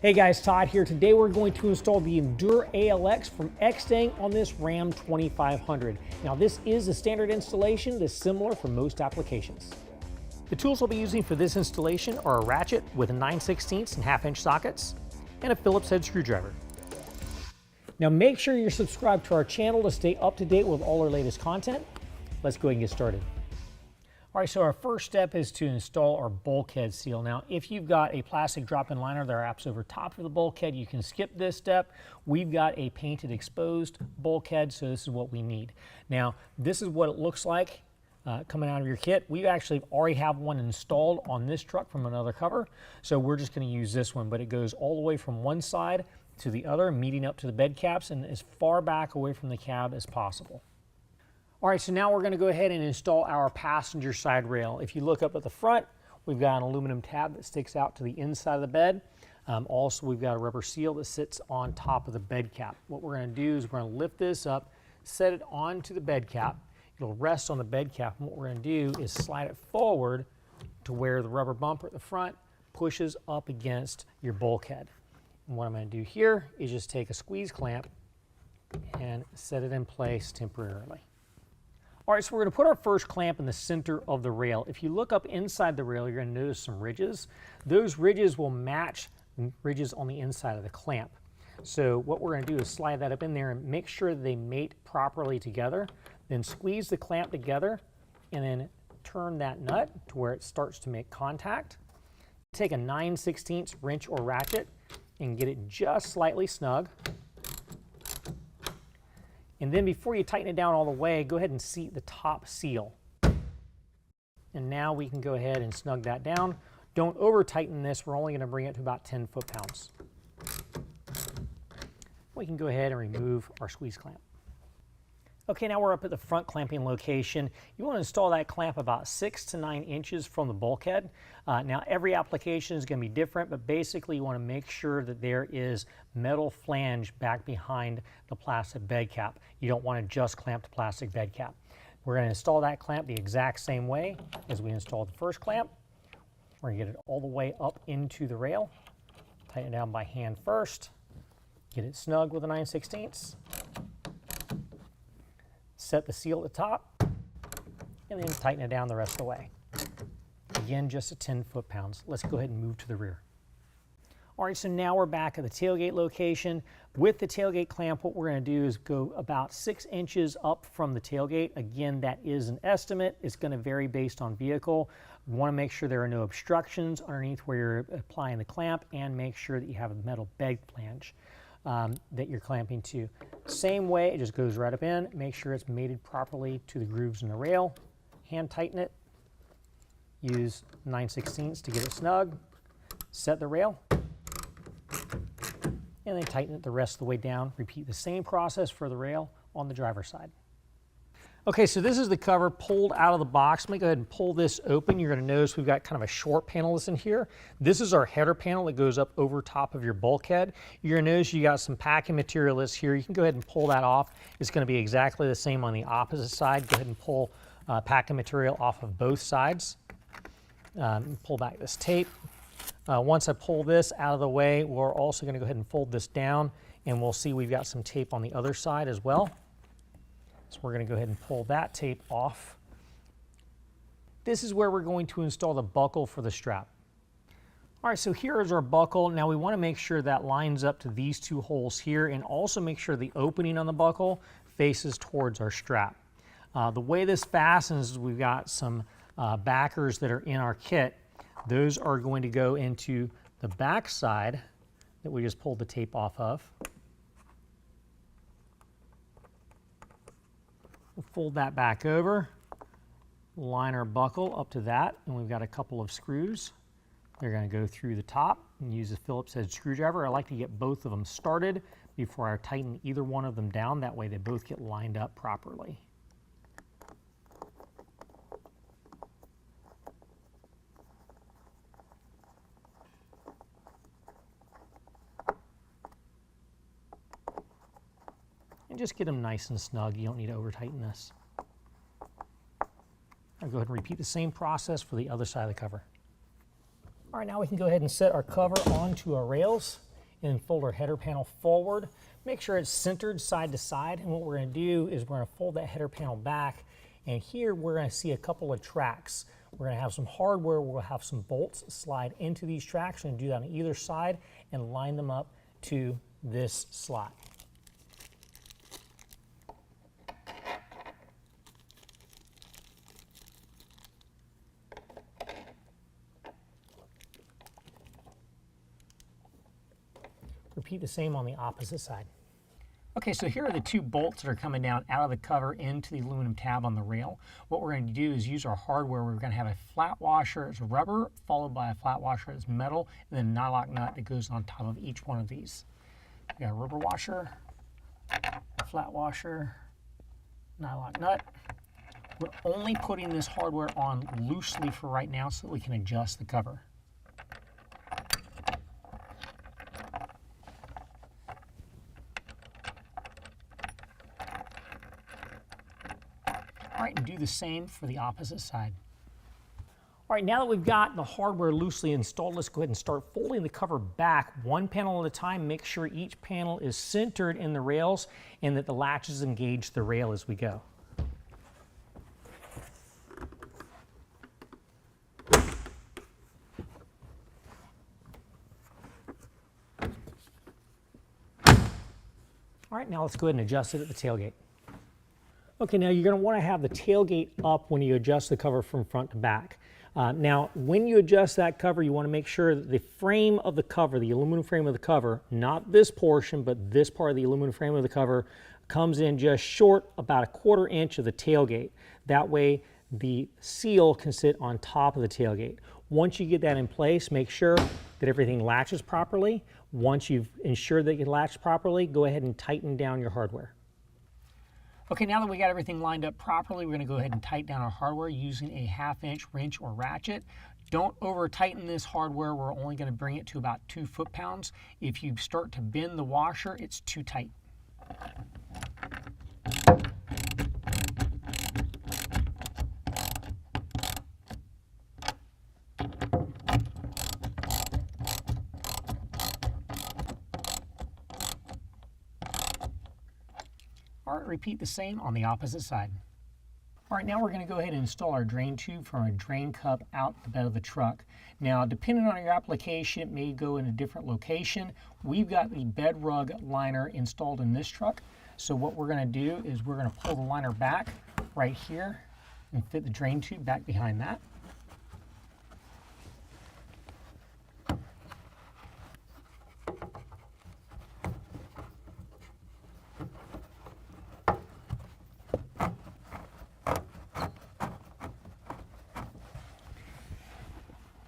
Hey guys, Todd here. Today we're going to install the Endure ALX from Extang on this Ram 2500. Now this is a standard installation that's similar for most applications. The tools I'll be using for this installation are a ratchet with 9/16 and 1/2 inch sockets and a Phillips head screwdriver. Now make sure you're subscribed to our channel to stay up to date with all our latest content. Let's go ahead and get started. All right, so our first step is to install our bulkhead seal. Now, if you've got a plastic drop-in liner that wraps over top of the bulkhead, you can skip this step. We've got a painted exposed bulkhead, so this is what we need. Now, this is what it looks like coming out of your kit. We actually already have one installed on this truck from another cover, so we're just going to use this one, but it goes all the way from one side to the other, meeting up to the bed caps and as far back away from the cab as possible. All right, so now we're going to go ahead and install our passenger side rail. If you look up at the front, we've got an aluminum tab that sticks out to the inside of the bed. Also, we've got a rubber seal that sits on top of the bed cap. What we're going to do is we're going to lift this up, set it onto the bed cap. It'll rest on the bed cap, and what we're going to do is slide it forward to where the rubber bumper at the front pushes up against your bulkhead. And what I'm going to do here is just take a squeeze clamp and set it in place temporarily. All right, so we're going to put our first clamp in the center of the rail. If you look up inside the rail, you're going to notice some ridges. Those ridges will match ridges on the inside of the clamp. So what we're going to do is slide that up in there and make sure they mate properly together. Then squeeze the clamp together and then turn that nut to where it starts to make contact. Take a 9/16 wrench or ratchet and get it just slightly snug. And then before you tighten it down all the way, go ahead and seat the top seal. And now we can go ahead and snug that down. Don't over tighten this. We're only going to bring it to about 10 foot-pounds. We can go ahead and remove our squeeze clamp. Okay, now we're up at the front clamping location. You want to install that clamp about 6 to 9 inches from the bulkhead. Now every application is going to be different, but basically you want to make sure that there is metal flange back behind the plastic bed cap. You don't want to just clamp the plastic bed cap. We're going to install that clamp the exact same way as we installed the first clamp. We're going to get it all the way up into the rail. Tighten it down by hand first. Get it snug with a 9/16. Set the seal at the top, and then tighten it down the rest of the way. Again, just at 10 foot-pounds. Let's go ahead and move to the rear. All right, so now we're back at the tailgate location. With the tailgate clamp, what we're going to do is go about 6 inches up from the tailgate. Again, that is an estimate. It's going to vary based on vehicle. We want to make sure there are no obstructions underneath where you're applying the clamp, and make sure that you have a metal bed flange that you're clamping to. Same way, it just goes right up in. Make sure it's mated properly to the grooves in the rail. Hand tighten it. Use 9/16 to get it snug. Set the rail. And then tighten it the rest of the way down. Repeat the same process for the rail on the driver's side. Okay, so this is the cover pulled out of the box. Let me go ahead and pull this open. You're going to notice we've got kind of a short panel that's in here. This is our header panel that goes up over top of your bulkhead. You're going to notice you got some packing material that's here. You can go ahead and pull that off. It's going to be exactly the same on the opposite side. Go ahead and pull packing material off of both sides. Pull back this tape. Once I pull this out of the way, we're also going to go ahead and fold this down, and we'll see we've got some tape on the other side as well. So we're going to go ahead and pull that tape off. This is where we're going to install the buckle for the strap. All right, so here is our buckle. Now we want to make sure that lines up to these two holes here, and also make sure the opening on the buckle faces towards our strap. The way this fastens is we've got some backers that are in our kit. Those are going to go into the back side that we just pulled the tape off of. We'll fold that back over, line our buckle up to that, and we've got a couple of screws. They're going to go through the top and use a Phillips head screwdriver. I like to get both of them started before I tighten either one of them down. That way they both get lined up properly. And just get them nice and snug. You don't need to over tighten this. I'll go ahead and repeat the same process for the other side of the cover. All right, now we can go ahead and set our cover onto our rails. and then fold our header panel forward. Make sure it's centered side to side, and what we're going to do is we're going to fold that header panel back, and here we're going to see a couple of tracks. We're going to have some hardware, we'll have some bolts slide into these tracks. We're going to do that on either side and line them up to this slot. Repeat the same on the opposite side. Okay, so here are the two bolts that are coming down out of the cover into the aluminum tab on the rail. What we're going to do is use our hardware. We're going to have a flat washer as rubber, followed by a flat washer as metal, and then a nylock nut that goes on top of each one of these. We got a rubber washer, a flat washer, nylock nut. We're only putting this hardware on loosely for right now so that we can adjust the cover. All right, and do the same for the opposite side. All right, now that we've got the hardware loosely installed, let's go ahead and start folding the cover back one panel at a time. Make sure each panel is centered in the rails and that the latches engage the rail as we go. All right, now let's go ahead and adjust it at the tailgate. Okay, now you're going to want to have the tailgate up when you adjust the cover from front to back. Now, when you adjust that cover, you want to make sure that the frame of the cover, the aluminum frame of the cover, not this portion, but this part of the aluminum frame of the cover, comes in just short, about 1/4 inch of the tailgate. That way, the seal can sit on top of the tailgate. Once you get that in place, make sure that everything latches properly. Once you've ensured that it latches properly, go ahead and tighten down your hardware. Okay, now that we got everything lined up properly, we're going to go ahead and tighten down our hardware using a 1/2 inch wrench or ratchet. Don't over tighten this hardware. We're only going to bring it to about 2 foot-pounds. If you start to bend the washer, it's too tight. All right, repeat the same on the opposite side. All right, now we're going to go ahead and install our drain tube from a drain cup out the bed of the truck. Now, depending on your application, it may go in a different location. We've got the bed rug liner installed in this truck. So what we're going to do is we're going to pull the liner back right here and fit the drain tube back behind that.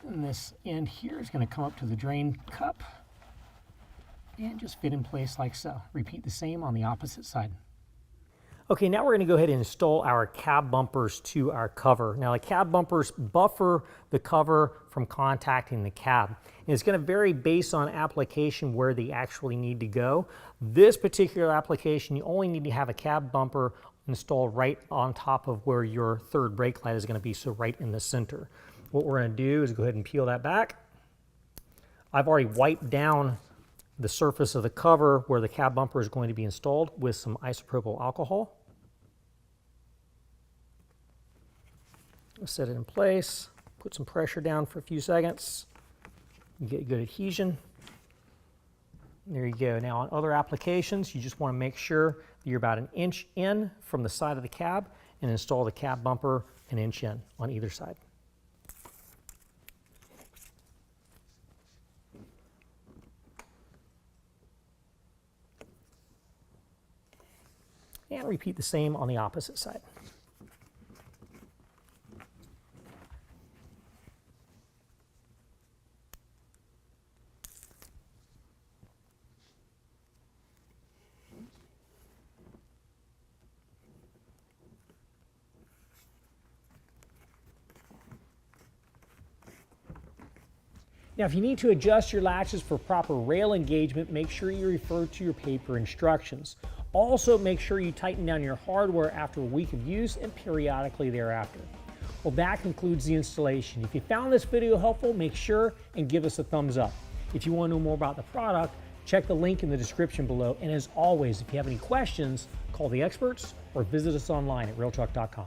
And this end here is going to come up to the drain cup and just fit in place like so. Repeat the same on the opposite side. Okay, now we're going to go ahead and install our cab bumpers to our cover. Now, the cab bumpers buffer the cover from contacting the cab. And it's going to vary based on application where they actually need to go. This particular application, you only need to have a cab bumper installed right on top of where your third brake light is going to be, so right in the center. What we're going to do is go ahead and peel that back. I've already wiped down the surface of the cover where the cab bumper is going to be installed with some isopropyl alcohol. Set it in place, put some pressure down for a few seconds, you get good adhesion. There you go. Now on other applications, you just want to make sure that you're about 1 inch in from the side of the cab and install the cab bumper 1 inch in on either side. And repeat the same on the opposite side. Now, if you need to adjust your latches for proper rail engagement, make sure you refer to your paper instructions. Also, make sure you tighten down your hardware after a week of use and periodically thereafter. Well, that concludes the installation. If you found this video helpful, make sure and give us a thumbs up. If you want to know more about the product, Check the link in the description below, and as always, if you have any questions, call the experts or visit us online at realtruck.com.